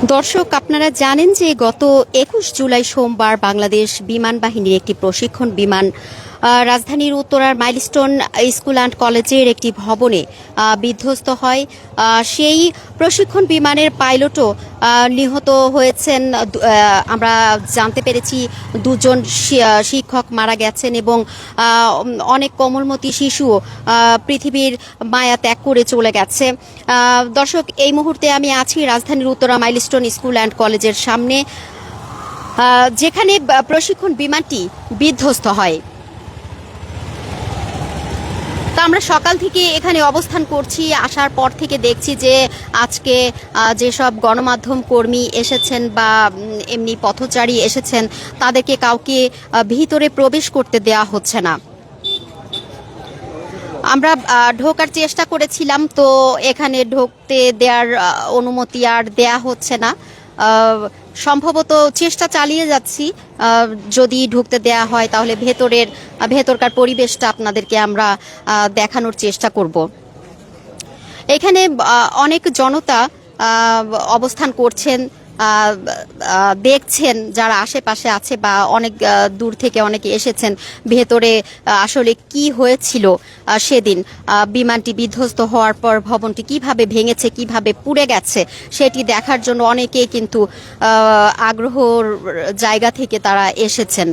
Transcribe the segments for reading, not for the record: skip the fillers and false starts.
দর্শক, আপনারা জানেন যে গত ২১ জুলাই সোমবার বাংলাদেশ বিমান বাহিনীর একটি প্রশিক্ষণ বিমান রাজধানীর উত্তরার মাইলস্টোন স্কুল অ্যান্ড কলেজের একটি ভবনে বিধ্বস্ত হয়। সেই প্রশিক্ষণ বিমানের পাইলটও নিহত হয়েছেন। আমরা জানতে পেরেছি দুজন শিক্ষক মারা গেছেন এবং অনেক কোমলমতি শিশুও পৃথিবীর মায়া ত্যাগ করে চলে গেছে। দর্শক, এই মুহূর্তে আমি আছি রাজধানীর উত্তরা মাইলস্টোন স্কুল অ্যান্ড কলেজের সামনে, যেখানে প্রশিক্ষণ বিমানটি বিধ্বস্ত হয়। তা আমরা সকাল থেকে এখানে অবস্থান করছি। আসার পর থেকে দেখছি যে আজকে যেসব গণমাধ্যম কর্মী এসেছেন বা এমনি পথচারী এসেছেন, তাদেরকে কাউকে ভিতরে প্রবেশ করতে দেওয়া হচ্ছে না। আমরা ঢোকার চেষ্টা করেছিলাম, তো এখানে ঢুকতে দেওয়ার অনুমতি আর দেয়া হচ্ছে না। সম্ভবত চেষ্টা চালিয়ে যাচ্ছি, যদি ঢুকতে দেয়া হয় তাহলে ভেতরকার পরিবেশটা আপনাদেরকে আমরা দেখানোর চেষ্টা করব। এখানে অনেক জনতা অবস্থান করছেন, দেখছেন যারা আশেপাশে আছে বা অনেক দূর থেকে অনেকে এসেছেন। ভেতরে আসলে কি হয়েছিল সেদিন, বিমানটি বিধ্বস্ত হওয়ার পর ভবনটি কিভাবে ভেঙেছে, কিভাবে পুড়ে গেছে, সেটি দেখার জন্য অনেকেই কিন্তু আগ্রহর জায়গা থেকে তারা এসেছেন।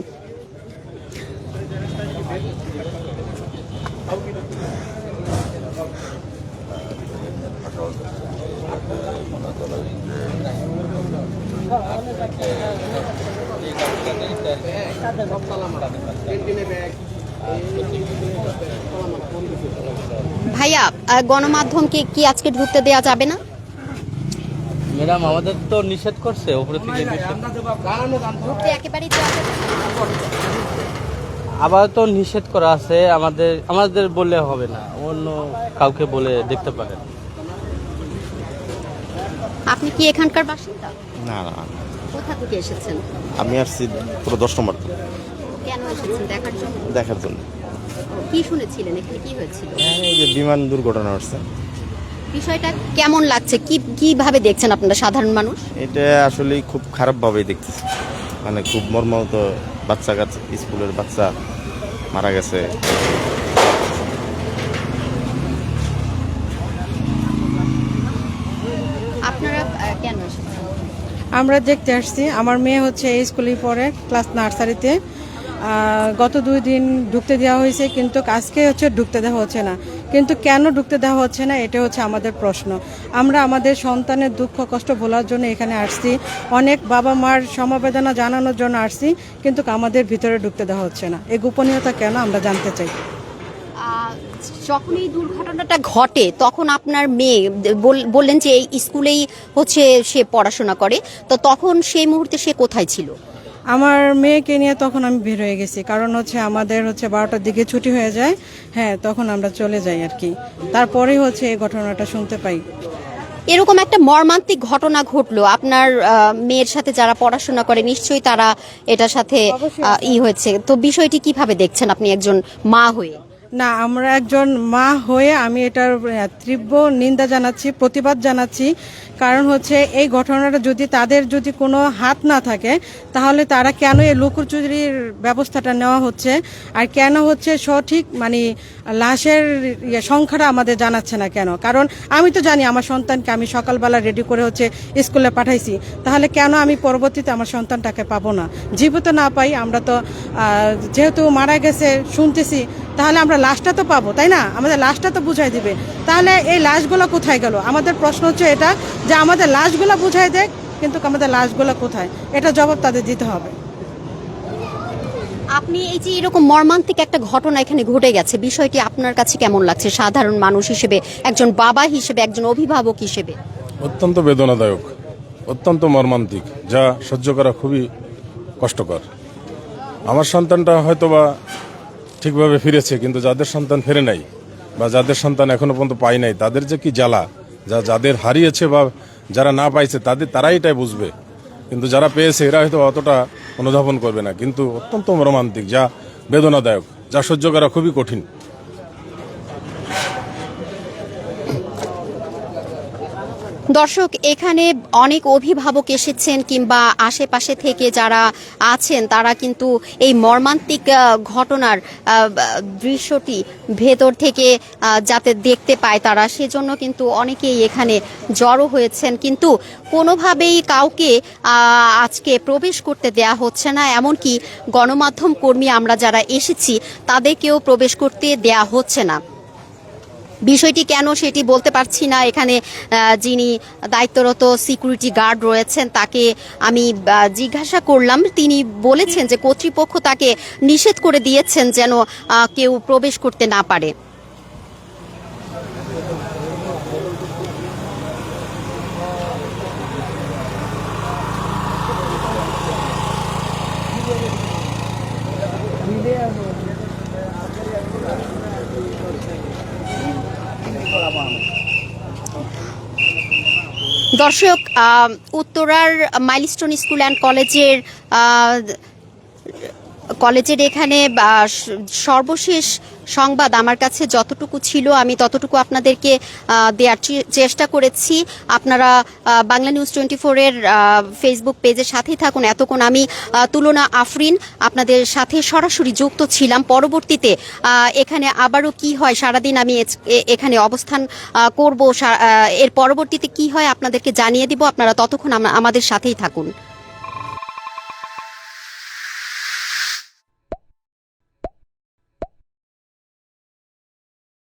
ভাইয়া, গণমাধ্যমকে কি আজকে ঢুকতে দেওয়া যাবে না? ম্যাডাম, আমাদের তো নিষেধ করছে উপরে থেকে, ঢুকতে একেবারেই দেওয়া যাবে না। আবার তো নিষেধ করা আছে। আমাদের বললে হবে না, অন্য কাউকে বলে দেখতে পারেন। আপনি কি এখানকার বাসিন্দা? না না, কোথা থেকে এসেছেন? আমি আসছি পুরো 10 নম্বর থেকে। কেন এসেছেন? দেখার জন্য? দেখার জন্য। কি শুনেছিলেন, এখানে কি হয়েছিল? এই যে বিমান দুর্ঘটনা হচ্ছে, বিষয়টা কেমন লাগছে, কিভাবে দেখছেন আপনারা সাধারণ মানুষ? এটা আসলে খুব খারাপভাবেই দেখতেছি। মানে খুব মর্মাহত, বাচ্চা কাচ্চা, স্কুলের বাচ্চা মারা গেছে। আপনারা কেন এসেছেন? আমরা দেখতে আসছি। আমার মেয়ে হচ্ছে এই স্কুলেই পড়ে, ক্লাস নার্সারিতে। গত 2 দিন ঢুকতে দেওয়া হয়েছে, কিন্তু আজকে হচ্ছে ঢুকতে দেওয়া হচ্ছে না। কিন্তু কেন ঢুকতে দেওয়া হচ্ছে না, এটা হচ্ছে আমাদের প্রশ্ন। আমরা আমাদের সন্তানের দুঃখ কষ্ট বলার জন্য এখানে আসছি, অনেক বাবা মার সমবেদনা জানানোর জন্য আসছি, কিন্তু আমাদের ভিতরে ঢুকতে দেওয়া হচ্ছে না। এই গোপনীয়তা কেন, আমরা জানতে চাই। যখন এই দুর্ঘটনাটা ঘটে তখন আপনার মেয়ে বললেন যে এই স্কুলেই হচ্ছে সে পড়াশোনা করে, তো তখন সেই মুহূর্তে সে কোথায় ছিল? আমার মেয়েকে নিয়ে তখন আমি বের হয়ে গেছি, কারণ হচ্ছে আমাদের হচ্ছে 12টার দিকে ছুটি হয়ে যায়। হ্যাঁ, তখন আমরা চলে যাই আর কি। তারপরেই হচ্ছে এই ঘটনাটা শুনতে পাই। এরকম একটা মর্মান্তিক ঘটনা ঘটলো আপনার মেয়ের সাথে, যারা পড়াশোনা করে নিশ্চয়ই তারা এটার সাথে হয়েছে। তো বিষয়টি কিভাবে দেখছেন আপনি একজন মা হয়ে? না, আমরা একজন মা হয়ে আমি এটার তীব্র নিন্দা জানাচ্ছি, প্রতিবাদ জানাচ্ছি। কারণ হচ্ছে এই ঘটনাটা তাদের যদি কোনো হাত না থাকে, তাহলে তারা কেন এই লুকোচুরির ব্যবস্থাটা নেওয়া হচ্ছে, আর কেন হচ্ছে সঠিক মানে লাশের সংখ্যাটা আমাদের জানাচ্ছে না কেন? কারণ আমি তো জানি আমার সন্তানকে আমি সকালবেলা রেডি করে হচ্ছে স্কুলে পাঠাইছি, তাহলে কেন আমি পরবর্তীতে আমার সন্তানটাকে পাবো না? জীবিত না পাই আমরা তো, যেহেতু মারা গেছে শুনতেছি, তাহলে আমরা লাশটা তো পাবো, তাই না? আমাদের লাশটা তো বুঝাই দিবে। তাহলে এই লাশগুলো কোথায় গেল? আমাদের প্রশ্ন হচ্ছে এটা, যে আমাদের লাশগুলো বুঝাই দেয়, কিন্তু আমাদের লাশগুলো কোথায়, এটা জবাব তাদের দিতে হবে। আপনি এই যে এরকম মর্মান্তিক একটা ঘটনা এখানে ঘটে গেছে, বিষয়টি আপনার কাছে কেমন লাগছে সাধারণ মানুষ হিসেবে, একজন বাবা হিসেবে, একজন অভিভাবক হিসেবে? অত্যন্ত বেদনাদায়ক, অত্যন্ত মর্মান্তিক, যা সহ্য করা খুবই কষ্টকর। আমার সন্তানটা হয়তোবা ঠিকভাবে ফিরেছে, কিন্তু যাদের সন্তান ফেরে নাই বা যাদের সন্তান এখনো পর্যন্ত পায় নাই, তাদের যে কি জ্বালা, যাদের হারিয়েছে বা যারা না পাইছে তারাই এটাই বুঝবে। কিন্তু যারা পেয়েছে এরা হয়তো অতটা অনুধাবন করবে না। কিন্তু অত্যন্ত মর্মান্তিক, যা বেদনাদায়ক, যা সহ্য করা খুবই কঠিন। দর্শক, এখানে অনেক অভিভাবক এসেছেন কিংবা আশেপাশে থেকে যারা আছেন তারা কিন্তু এই মর্মান্তিক ঘটনার দৃশ্যটি ভেতর থেকে যাতে দেখতে পায় তারা, সেজন্য কিন্তু অনেকেই এখানে জড়ো হয়েছেন, কিন্তু কোনোভাবেই কাউকে আজকে প্রবেশ করতে দেয়া হচ্ছে না। এমনকি গণমাধ্যম কর্মী আমরা যারা এসেছি তাদেরকেও প্রবেশ করতে দেয়া হচ্ছে না। বিষয়টি কেন সেটি বলতে পারছি না। এখানে যিনি দায়িত্বরত সিকিউরিটি গার্ড রয়েছেন তাকে আমি জিজ্ঞাসা করলাম, তিনি বলেছেন যে কর্তৃপক্ষ তাকে নিষেধ করে দিয়েছেন যেন কেউ প্রবেশ করতে না পারে। দর্শক, উত্তরার মাইলস্টোন স্কুল অ্যান্ড কলেজের এখানে সর্বশেষ সংবাদ আমার কাছে যতটুকু ছিল আমি ততটুকু আপনাদেরকে দেওয়ার চেষ্টা করেছি। আপনারা বাংলা নিউজ 24-এর ফেসবুক পেজের সাথেই থাকুন। এতক্ষণ আমি তুলনা আফরিন আপনাদের সাথে সরাসরি যুক্ত ছিলাম। পরবর্তীতে এখানে আবারও কি হয়, সারাদিন আমি এখানে অবস্থান করব, এর পরবর্তীতে কি হয় আপনাদেরকে জানিয়ে দিব। আপনারা ততক্ষণ আমাদের সাথেই থাকুন।